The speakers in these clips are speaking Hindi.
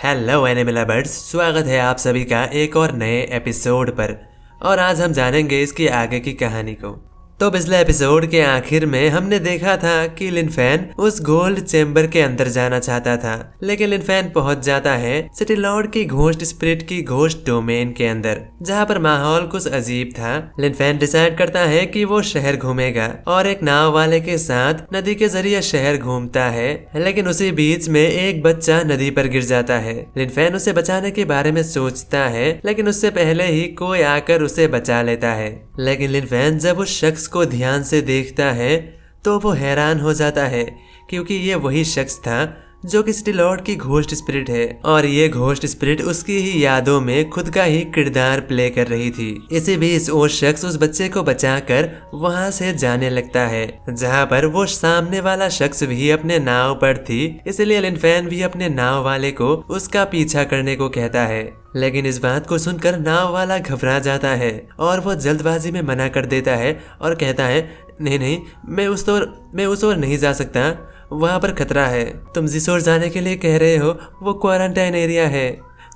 हेलो एनिमल लवर्स, स्वागत है आप सभी का एक और नए एपिसोड पर। और आज हम जानेंगे इसकी आगे की कहानी को। तो पिछले एपिसोड के आखिर में हमने देखा था कि लिनफेन उस गोल्ड चेम्बर के अंदर जाना चाहता था, लेकिन लिनफेन पहुंच जाता है सिटी लॉर्ड की घोस्ट स्पिरिट की घोस्ट डोमेन के अंदर, जहां पर माहौल कुछ अजीब था। लिनफेन डिसाइड करता है कि वो शहर घूमेगा और एक नाव वाले के साथ नदी के जरिए शहर घूमता है, लेकिन उसी बीच में एक बच्चा नदी पर गिर जाता है। लिनफेन उसे बचाने के बारे में सोचता है, लेकिन उससे पहले ही कोई आकर उसे बचा लेता है। लेकिन लिनफेन जब उस शख्स को ध्यान से देखता है तो वो हैरान हो जाता है, क्योंकि ये वही शख्स था जो कि सिटी लॉर्ड की घोस्ट स्पिरिट है, और ये घोस्ट स्पिरिट उसकी ही यादों में खुद का ही किरदार प्ले कर रही थी। इसी बीच वो शख्स उस बच्चे को बचाकर वहां से जाने लगता है, जहां पर वो सामने वाला शख्स भी अपने नाव पर थी। इसलिए लिनफेन भी अपने नाव वाले को उसका पीछा करने को कहता है, लेकिन इस बात को सुनकर नाव वाला घबरा जाता है और वो जल्दबाजी में मना कर देता है और कहता है, नहीं, मैं उस ओर नहीं जा सकता, वहाँ पर खतरा है। तुम जिस ओर जाने के लिए कह रहे हो वो क्वारंटाइन एरिया है।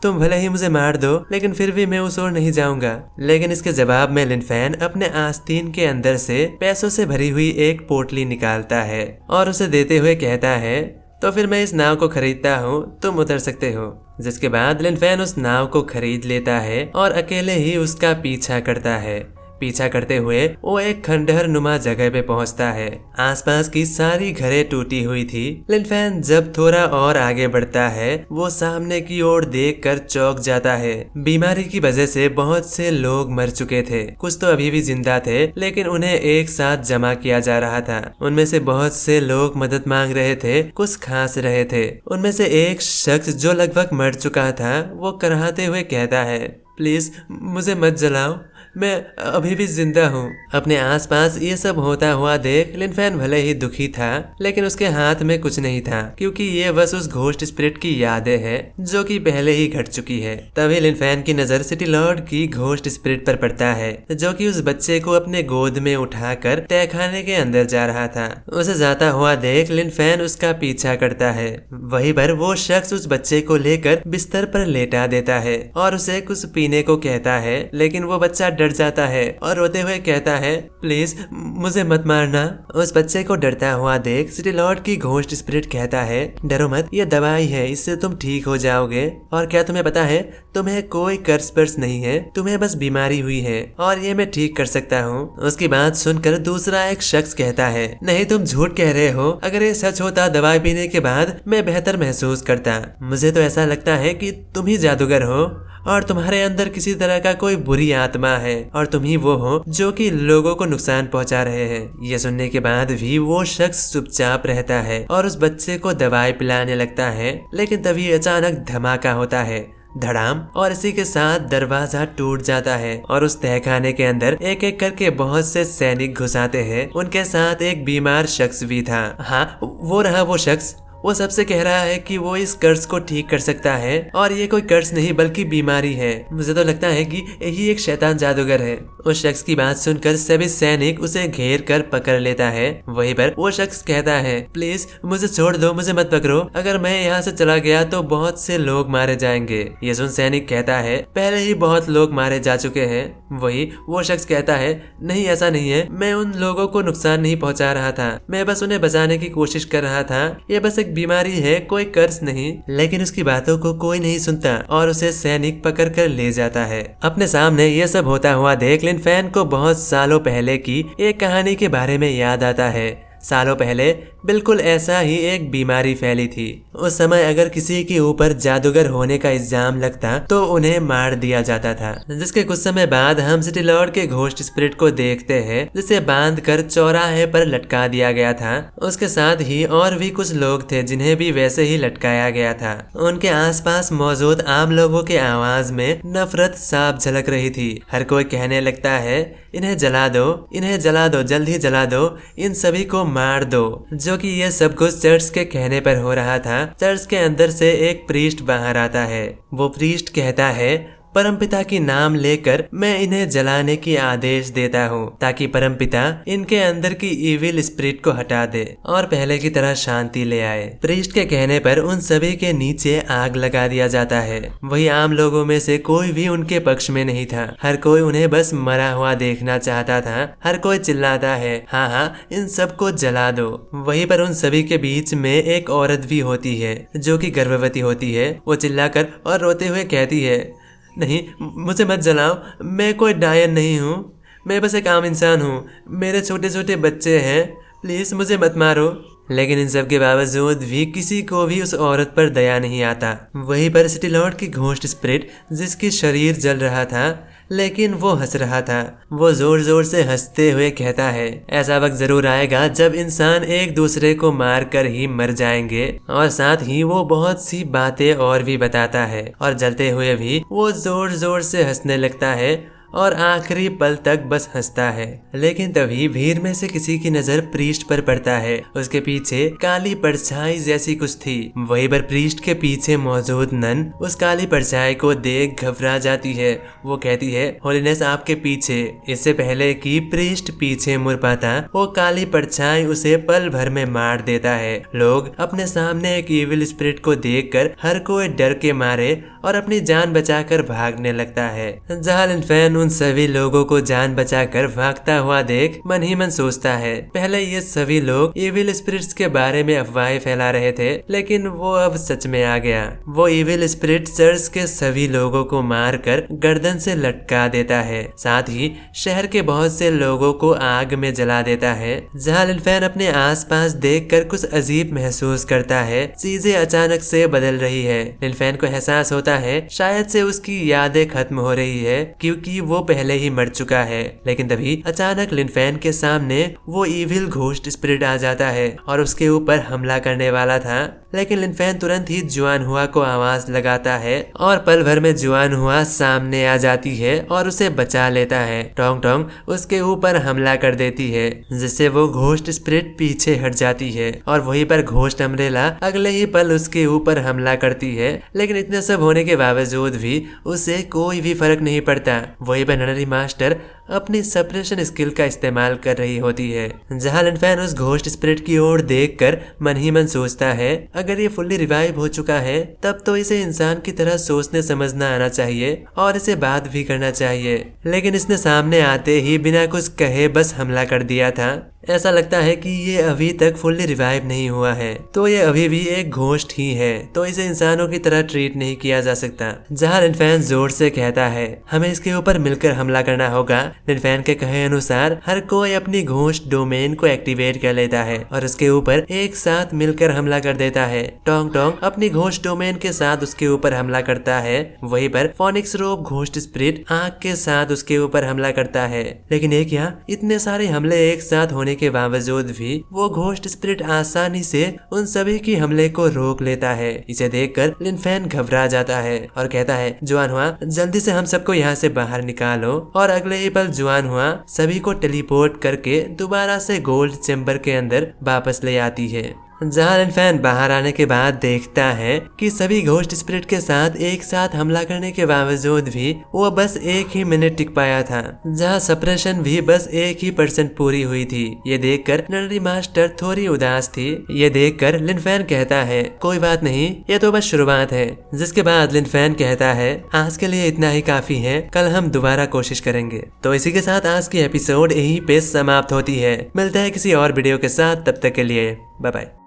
तुम भले ही मुझे मार दो, लेकिन फिर भी मैं उस ओर नहीं जाऊंगा। लेकिन इसके जवाब में लिनफेन अपने आस्तीन के अंदर से पैसों से भरी हुई एक पोटली निकालता है और उसे देते हुए कहता है, तो फिर मैं इस नाव को खरीदता हूँ, तुम उतर सकते हो। जिसके बाद लिनफेन उस नाव को खरीद लेता है और अकेले ही उसका पीछा करता है। पीछा करते हुए वो एक खंडहर नुमा जगह पे पहुंचता है। आसपास की सारी घरें टूटी हुई थी। लिनफेन जब थोड़ा और आगे बढ़ता है, वो सामने की ओर देखकर चौंक जाता है। बीमारी की वजह से बहुत से लोग मर चुके थे, कुछ तो अभी भी जिंदा थे, लेकिन उन्हें एक साथ जमा किया जा रहा था। उनमें से बहुत से लोग मदद मांग रहे थे, कुछ खांस रहे थे। उनमें से एक शख्स जो लगभग मर चुका था, वो कराहते हुए कहता है, प्लीज मुझे मत जलाओ, मैं अभी भी जिंदा हूँ। अपने आसपास ये सब होता हुआ देख लिनफेन भले ही दुखी था, लेकिन उसके हाथ में कुछ नहीं था, क्योंकि ये बस उस घोस्ट स्पिरिट की यादें हैं जो कि पहले ही घट चुकी है। तभी लिनफेन की नजर सिटी लॉर्ड की घोस्ट स्पिरिट पर पड़ता है, जो कि उस बच्चे को अपने गोद में उठाकर तहखाने के अंदर जा रहा था। उसे जाता हुआ देख लिनफेन उसका पीछा करता है। वहीं पर वो शख्स उस बच्चे को लेकर बिस्तर पर लेटा देता है और उसे कुछ पीने को कहता है, लेकिन वो बच्चा डर जाता है और रोते हुए कहता है, प्लीज मुझे मत मारना। उस बच्चे को डरता हुआ देख सिटी लॉर्ड की घोस्ट स्पिरिट कहता है, डरो मत, ये दवाई है, इससे तुम ठीक हो जाओगे। और क्या तुम्हें पता है, तुम्हें कोई कर्स पर्स नहीं है, तुम्हें बस बीमारी हुई है और ये मैं ठीक कर सकता हूँ। उसकी बात सुनकर दूसरा एक शख्स कहता है, नहीं तुम झूठ कह रहे हो, अगर ये सच होता दवाई पीने के बाद मैं बेहतर महसूस करता। मुझे तो ऐसा लगता है कि तुम ही जादूगर हो और तुम्हारे अंदर किसी तरह का कोई बुरी आत्मा है और तुम ही वो हो जो कि लोगों को नुकसान पहुंचा रहे हैं। ये सुनने के बाद भी वो शख्स चुपचाप रहता है और उस बच्चे को दवाई पिलाने लगता है, लेकिन तभी अचानक धमाका होता है, धड़ाम, और इसी के साथ दरवाजा टूट जाता है और उस तहखाने के अंदर एक एक करके बहुत से सैनिक घुस आते हैं। उनके साथ एक बीमार शख्स भी था। हाँ, वो रहा वो शख्स। वो सबसे कह रहा है कि वो इस कर्ज को ठीक कर सकता है और ये कोई कर्ज नहीं बल्कि बीमारी है। मुझे तो लगता है कि यही एक शैतान जादूगर है। उस शख्स की बात सुनकर सभी सैनिक उसे घेर कर पकड़ लेता है। वहीं पर वो शख्स कहता है, प्लीज मुझे छोड़ दो, मुझे मत पकड़ो, अगर मैं यहाँ से चला गया तो बहुत से लोग मारे जाएंगे। ये सुन सैनिक कहता है, पहले ही बहुत लोग मारे जा चुके हैं। वही वो शख्स कहता है, नहीं ऐसा नहीं है, मैं उन लोगों को नुकसान नहीं पहुँचा रहा था, मैं बस उन्हें बचाने की कोशिश कर रहा था, ये बस बीमारी है, कोई कर्ज नहीं। लेकिन उसकी बातों को कोई नहीं सुनता और उसे सैनिक पकड़ कर ले जाता है। अपने सामने ये सब होता हुआ देख लिनफेन को बहुत सालों पहले की एक कहानी के बारे में याद आता है। सालों पहले बिल्कुल ऐसा ही एक बीमारी फैली थी। उस समय अगर किसी के ऊपर जादूगर होने का इल्जाम लगता तो उन्हें मार दिया जाता था। जिसके कुछ समय बाद हम सिटी लॉर्ड के घोस्ट स्पिरिट को देखते हैं, जिसे बांध कर चौराहे पर लटका दिया गया था। उसके साथ ही और भी कुछ लोग थे जिन्हें भी वैसे ही लटकाया गया था। उनके आसपास मौजूद आम लोगों के आवाज में नफरत साफ झलक रही थी। हर कोई कहने लगता है, इन्हें जला दो, इन्हें जला दो, जल्दी जला दो, इन सभी को मार दो। जो कि ये सब कुछ चर्च के कहने पर हो रहा था। चर्च के अंदर से एक प्रीस्ट बाहर आता है। वो प्रीस्ट कहता है, परमपिता की नाम लेकर मैं इन्हें जलाने की आदेश देता हूँ ताकि परमपिता इनके अंदर की इविल स्पिरिट को हटा दे और पहले की तरह शांति ले आए। प्रीस्ट के कहने पर उन सभी के नीचे आग लगा दिया जाता है। वही आम लोगों में से कोई भी उनके पक्ष में नहीं था। हर कोई उन्हें बस मरा हुआ देखना चाहता था। हर कोई चिल्लाता है, हाँ हाँ, इन सबको जला दो। वहीं पर उन सभी के बीच में एक औरत भी होती है जो कि गर्भवती होती है। वो चिल्लाकर और रोते हुए कहती है, नहीं, मुझे मत जलाओ, मैं कोई डायन नहीं हूँ, मैं बस एक आम इंसान हूँ, मेरे छोटे छोटे बच्चे हैं, प्लीज मुझे मत मारो। लेकिन इन सब के बावजूद भी किसी को भी उस औरत पर दया नहीं आता। वहीं पर सिटी लॉर्ड की घोस्ट स्पिरिट जिसकी शरीर जल रहा था लेकिन वो हंस रहा था। वो जोर जोर से हंसते हुए कहता है, ऐसा वक्त जरूर आएगा जब इंसान एक दूसरे को मार कर ही मर जाएंगे। और साथ ही वो बहुत सी बातें और भी बताता है और जलते हुए भी वो जोर जोर से हंसने लगता है और आखिरी पल तक बस हंसता है। लेकिन तभी भीड़ में से किसी की नजर प्रीस्ट पर पड़ता है। उसके पीछे काली परछाई जैसी कुछ थी। वहीं पर प्रीस्ट के पीछे मौजूद नन उस काली परछाई को देख घबरा जाती है। वो कहती है, होलीनेस आपके पीछे। इससे पहले कि प्रीस्ट पीछे मुड़ पाता, वो काली परछाई उसे पल भर में मार देता है। लोग अपने सामने एक इविल स्पिरिट को देखकर हर कोई डर के मारे और अपनी जान बचाकर भागने लगता है। जहां लिनफेन उन सभी लोगों को जान बचाकर भागता हुआ देख मन ही मन सोचता है, पहले ये सभी लोग इविल स्पिरिट्स के बारे में अफवाहें फैला रहे थे, लेकिन वो अब सच में आ गया। वो इविल स्पिरिट चर्च के सभी लोगों को मारकर गर्दन से लटका देता है। साथ ही शहर के बहुत से लोगों को आग में जला देता है। जहाँ लिनफेन अपने आसपास देखकर कुछ अजीब महसूस करता है। चीजें अचानक से बदल रही है। लिनफेन को एहसास होता है शायद से उसकी यादें खत्म हो रही है क्योंकि वो पहले ही मर चुका है। लेकिन तभी अचानक लिनफेन के सामने वो इविल घोस्ट स्पिरिट आ जाता है और उसके ऊपर हमला करने वाला था। लेकिन लिनफेन तुरंत ही जुआन हुआ को आवाज लगाता है और पल भर में जुआन हुआ सामने आ जाती है और उसे बचा लेता है। टोंग टोंग उसके ऊपर हमला कर देती है जिससे वो घोस्ट स्पिरिट पीछे हट जाती है और वहीं पर घोस्ट अम्ब्रेला अगले ही पल उसके ऊपर हमला करती है। लेकिन इतने सब होने के बावजूद भी उसे कोई भी फर्क नहीं पड़ता। वहीं पर ननरी मास्टर अपनी सप्रेशन स्किल का इस्तेमाल कर रही होती है। जहां लिनफेन उस घोस्ट स्पिरिट की ओर देखकर मन ही मन सोचता है, अगर ये फुल्ली रिवाइव हो चुका है तब तो इसे इंसान की तरह सोचने समझना आना चाहिए और इसे बात भी करना चाहिए। लेकिन इसने सामने आते ही बिना कुछ कहे बस हमला कर दिया था। ऐसा लगता है कि ये अभी तक फुल्ली रिवाइव नहीं हुआ है, तो ये अभी भी एक घोस्ट ही है, तो इसे इंसानों की तरह ट्रीट नहीं किया जा सकता। जहां लिनफेन जोर से कहता है, हमें इसके ऊपर मिलकर हमला करना होगा। लिनफेन के कहे अनुसार हर कोई अपनी घोस्ट डोमेन को एक्टिवेट कर लेता है और उसके ऊपर एक साथ मिलकर हमला कर देता है। टोंग टोंग अपनी घोस्ट डोमेन के साथ उसके ऊपर हमला करता है। वहीं पर फोनिक्स रोब घोस्ट स्पिरिट आग के साथ उसके ऊपर हमला करता है। लेकिन एक यहाँ इतने सारे हमले एक साथ होने के बावजूद भी वो घोस्ट स्पिरिट आसानी से उन सभी की हमले को रोक लेता है। इसे देखकर लिनफेन घबरा जाता है और कहता है, जुआन हुआ, जल्दी से हम सबको यहाँ से बाहर निकालो। और अगले ही पल जुआन हुआ सभी को टेलीपोर्ट करके दोबारा से गोल्ड चैम्बर के अंदर वापस ले आती है। जहां लिनफेन बाहर आने के बाद देखता है कि सभी घोस्ट स्पिरिट के साथ एक साथ हमला करने के बावजूद भी वो बस एक ही मिनट टिक पाया था। जहां सप्रेशन भी बस 1% पूरी हुई थी। ये देखकर ननरी मास्टर थोड़ी उदास थी। ये देखकर लिनफेन कहता है, कोई बात नहीं, ये तो बस शुरुआत है। जिसके बाद लिनफेन कहता है, आज के लिए इतना ही काफी है, कल हम दोबारा कोशिश करेंगे। तो इसी के साथ आज की एपिसोड यहीं पे समाप्त होती है। मिलते हैं किसी और वीडियो के साथ, तब तक के लिए बाय बाय।